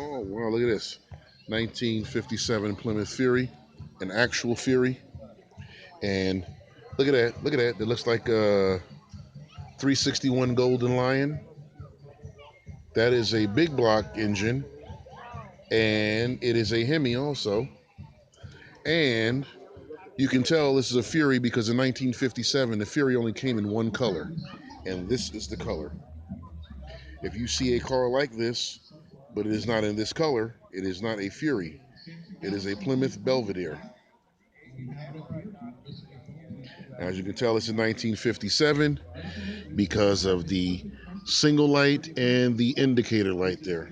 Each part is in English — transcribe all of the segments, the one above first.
Oh, wow, look at this. 1957 Plymouth Fury, an actual Fury. And look at that. Look at that. It looks like a 361 Golden Lion. That is a big block engine. And it is a Hemi also. And you can tell this is a Fury because in 1957, the Fury only came in one color. And this is the color. If you see a car like this, but it is not in this color, it is not a Fury. It is a Plymouth Belvedere. As you can tell, it's in 1957 because of the single light and the indicator light there.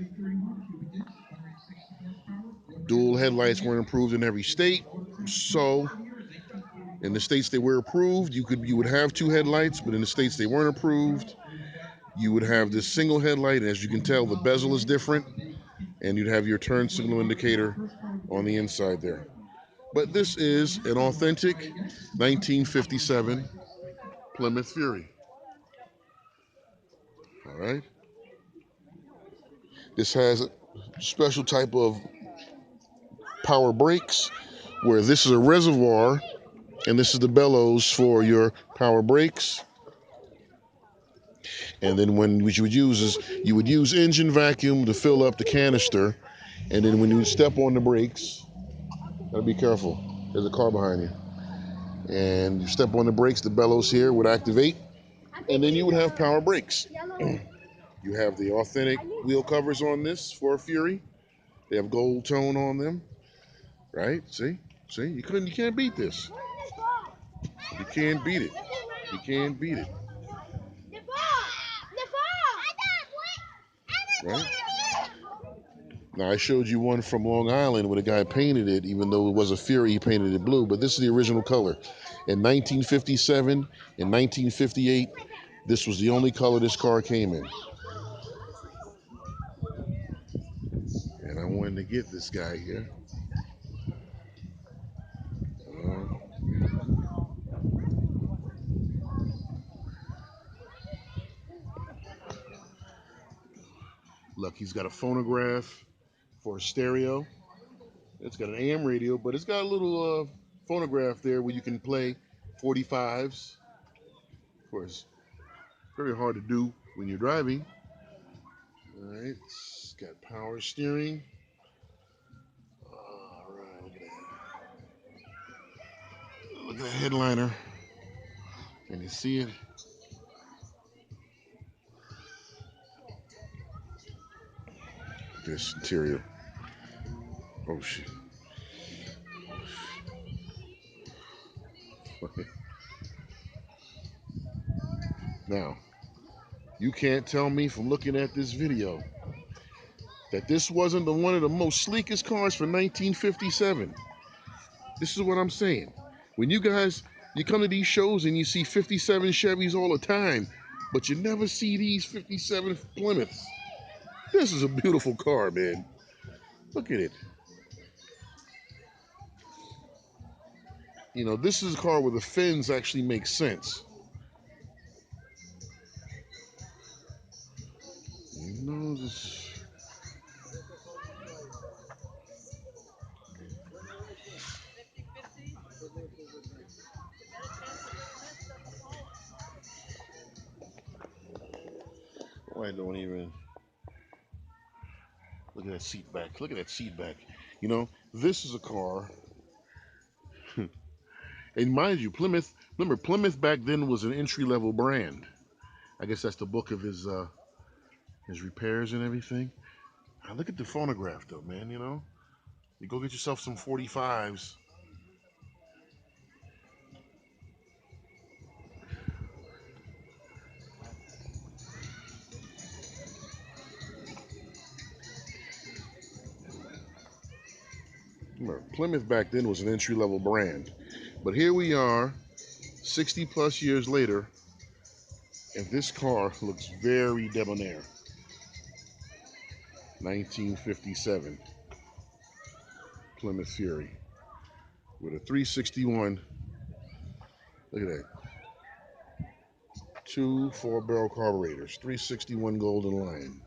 Dual headlights weren't approved in every state, so in the states they were approved, you would have two headlights, but in the states they weren't approved, you would have this single headlight. As you can tell, the bezel is different, and you'd have your turn signal indicator on the inside there. But this is an authentic 1957 Plymouth Fury. All right. This has a special type of power brakes where this is a reservoir and this is the bellows for your power brakes. And then what you would use is you would use engine vacuum to fill up the canister. And then when you step on the brakes, gotta be careful. There's a car behind you. And you step on the brakes, the bellows here would activate. And then you would have power brakes. You have the authentic wheel covers on this for a Fury. They have gold tone on them, right? See, you can't beat this. You can't beat it. You can't beat it. Right? Now I showed you one from Long Island where the guy painted it, even though it was a Fury, he painted it blue. But this is the original color. In 1957, in 1958, this was the only color this car came in. And I wanted to get this guy here. Look, he's got a phonograph for a stereo. It's got an AM radio, but it's got a little phonograph there where you can play 45s. Of course, very hard to do when you're driving. All right, it's got power steering. All right, look at that. Look at that headliner. Can you see it? This interior. Oh shit. Now, you can't tell me from looking at this video that this wasn't one of the most sleekest cars for 1957. This is what I'm saying. When you come to these shows and you see 57 Chevys all the time, but you never see these 57 Plymouths. This is a beautiful car, man. Look at it. You know, this is a car where the fins actually make sense. You know, this... Oh, I don't even... Look at that seat back. Look at that seat back. You know, this is a car... And mind you, Plymouth, remember, Plymouth back then was an entry-level brand. I guess that's the book of his repairs and everything. Now, look at the phonograph, though, man, you know? You go get yourself some 45s. Remember, Plymouth back then was an entry-level brand. But here we are, 60 plus years later, and this car looks very debonair. 1957 Plymouth Fury with a 361. Look at that. Two 4-barrel carburetors, 361 Golden Lion.